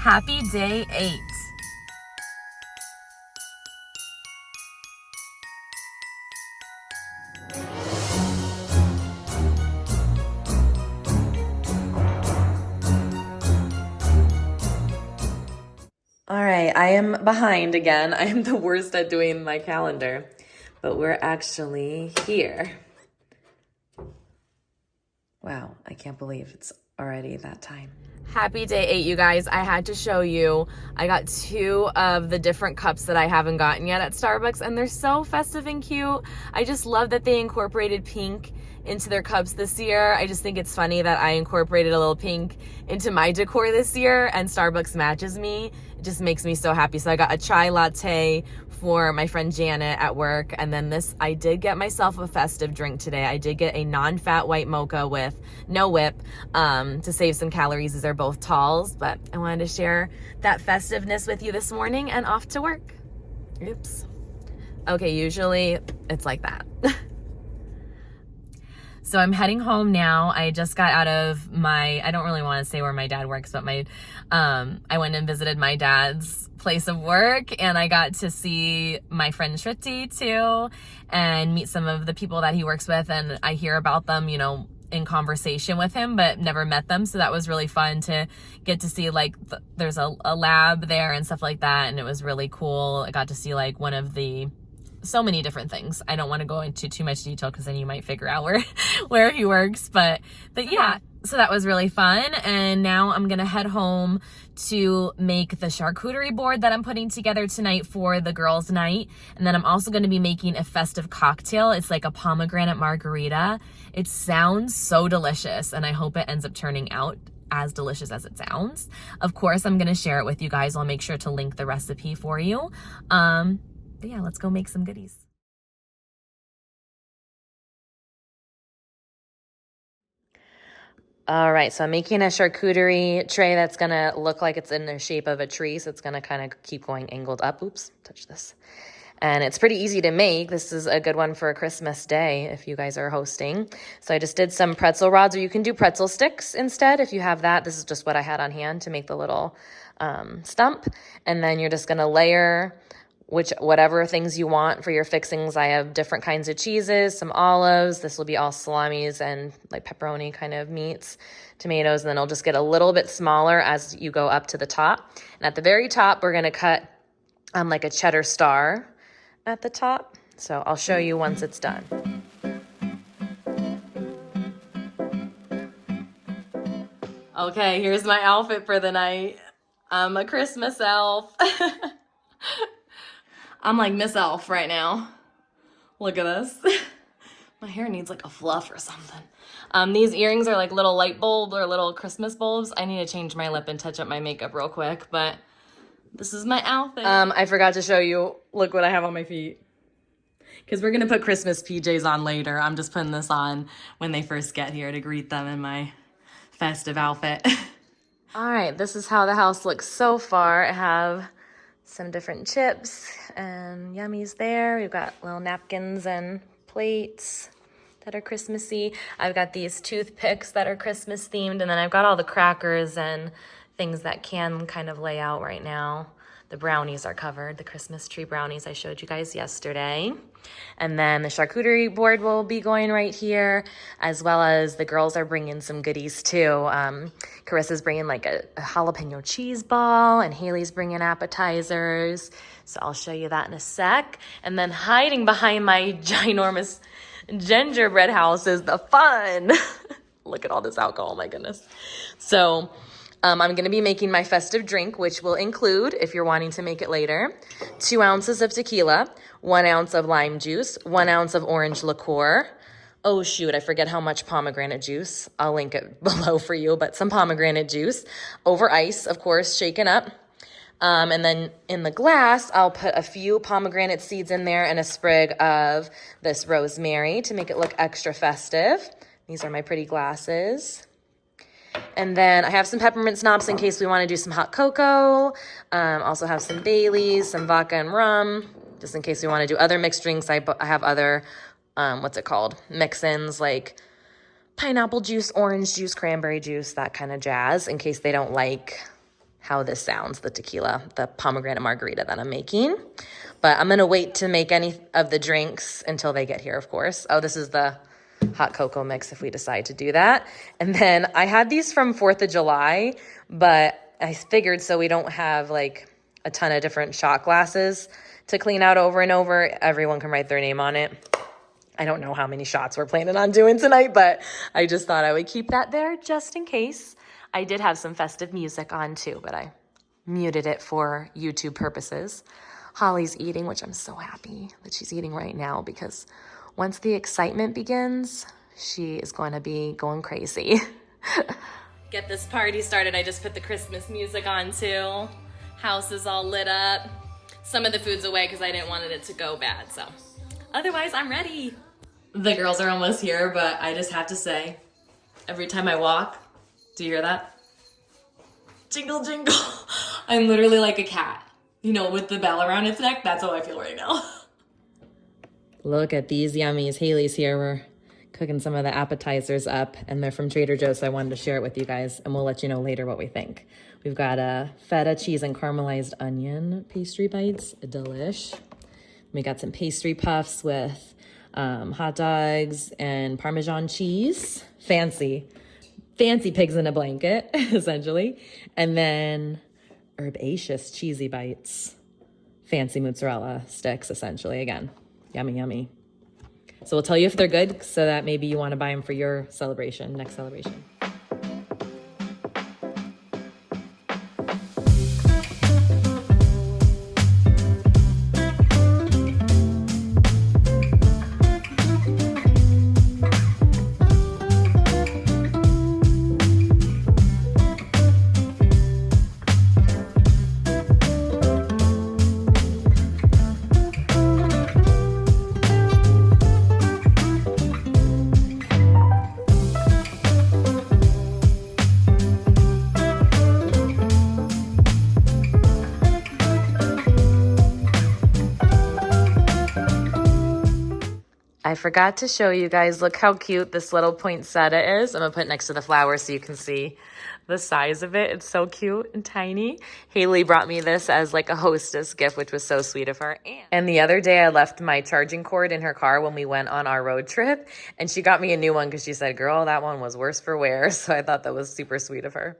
Happy day 8. All right, I am behind again. I am the worst at doing my calendar, but we're actually here. Wow, I can't believe it's already that time. Happy day 8, you guys. I had to show you. I got 2 of the different cups that I haven't gotten yet at Starbucks, and they're so festive and cute. I just love that they incorporated pink into their cups this year. I just think it's funny that I incorporated a little pink into my decor this year, and Starbucks matches me. It just makes me so happy. So I got a chai latte for my friend Janet at work, and then this, I did get myself a festive drink today. I did get a non-fat white mocha with no whip to save some calories, as they're both talls, but I wanted to share that festiveness with you this morning and off to work. Oops. Okay, usually it's like that. So I'm heading home now. I just got out of I don't really want to say where my dad works, but I went and visited my dad's place of work, and I got to see my friend Shruti too, and meet some of the people that he works with, and I hear about them, you know, in conversation with him, but never met them. So that was really fun to get to see, like, there's a lab there and stuff like that, and it was really cool. I got to see like one of the so many different things. I don't want to go into too much detail because then you might figure out where he works, but yeah, so that was really fun. And now I'm gonna head home to make the charcuterie board that I'm putting together tonight for the girls' night. And then I'm also going to be making a festive cocktail. It's like a pomegranate margarita. It sounds so delicious, and I hope it ends up turning out as delicious as it sounds. Of course, I'm going to share it with you guys. I'll make sure to link the recipe for you. But yeah, let's go make some goodies. All right, so I'm making a charcuterie tray that's gonna look like it's in the shape of a tree, so it's gonna kind of keep going angled up. Oops, touch this. And it's pretty easy to make. This is a good one for a Christmas day if you guys are hosting. So I just did some pretzel rods, or you can do pretzel sticks instead if you have that. This is just what I had on hand to make the little stump. And then you're just gonna layer whatever things you want for your fixings. I have different kinds of cheeses, some olives. This will be all salamis and like pepperoni kind of meats, tomatoes, and then it'll just get a little bit smaller as you go up to the top. And at the very top, we're gonna cut like a cheddar star at the top. So I'll show you once it's done. Okay, here's my outfit for the night. I'm a Christmas elf. I'm like Miss Elf right now. Look at this. My hair needs like a fluff or something. These earrings are like little light bulb or little Christmas bulbs. I need to change my lip and touch up my makeup real quick, but this is my outfit. I forgot to show you, look what I have on my feet. Because we're gonna put Christmas PJs on later. I'm just putting this on when they first get here to greet them in my festive outfit. All right, this is how the house looks so far. I have some different chips and yummies there. We've got little napkins and plates that are Christmassy. I've got these toothpicks that are Christmas themed, and then I've got all the crackers and things that can kind of lay out right now. The brownies are covered, the Christmas tree brownies I showed you guys yesterday. And then the charcuterie board will be going right here, as well as the girls are bringing some goodies too. Carissa's bringing like a jalapeno cheese ball, and Haley's bringing appetizers. So I'll show you that in a sec. And then hiding behind my ginormous gingerbread house is the fun. Look at all this alcohol, my goodness. So I'm going to be making my festive drink, which will include, if you're wanting to make it later, 2 ounces of tequila, 1 ounce of lime juice, 1 ounce of orange liqueur. Oh, shoot, I forget how much pomegranate juice. I'll link it below for you, but some pomegranate juice over ice, of course, shaken up. And then in the glass, I'll put a few pomegranate seeds in there and a sprig of this rosemary to make it look extra festive. These are my pretty glasses. And then I have some peppermint schnapps in case we want to do some hot cocoa. Also have some Baileys, some vodka and rum, just in case we want to do other mixed drinks. I have other, mix-ins like pineapple juice, orange juice, cranberry juice, that kind of jazz, in case they don't like how this sounds, the tequila, the pomegranate margarita that I'm making. But I'm gonna wait to make any of the drinks until they get here, of course. Oh, this is the hot cocoa mix if we decide to do that. And then I had these from 4th of July, but I figured so we don't have like a ton of different shot glasses to clean out over and over, everyone can write their name on it. I don't know how many shots we're planning on doing tonight, but I just thought I would keep that there just in case. I did have some festive music on too, but I muted it for YouTube purposes. Holly's eating, which I'm so happy that she's eating right now because once the excitement begins, she is going to be going crazy. Get this party started. I just put the Christmas music on too. House is all lit up. Some of the food's away because I didn't want it to go bad, so. Otherwise, I'm ready. The girls are almost here, but I just have to say, every time I walk, do you hear that? Jingle, jingle. I'm literally like a cat, you know, with the bell around its neck. That's how I feel right now. Look at these yummies. Haley's here. We're cooking some of the appetizers up, and they're from Trader Joe's, so I wanted to share it with you guys, and we'll let you know later what we think. We've got a feta cheese and caramelized onion pastry bites, delish. We got some pastry puffs with hot dogs and Parmesan cheese. Fancy pigs in a blanket, essentially. And then herbaceous cheesy bites. Fancy mozzarella sticks, essentially. Again, yummy, yummy. So we'll tell you if they're good so that maybe you want to buy them for your celebration, next celebration. I forgot to show you guys, look how cute this little poinsettia is. I'm gonna put it next to the flower so you can see the size of it. It's so cute and tiny. Haley brought me this as like a hostess gift, which was so sweet of her. And the other day I left my charging cord in her car when we went on our road trip, and she got me a new one because she said, girl, that one was worse for wear. So I thought that was super sweet of her.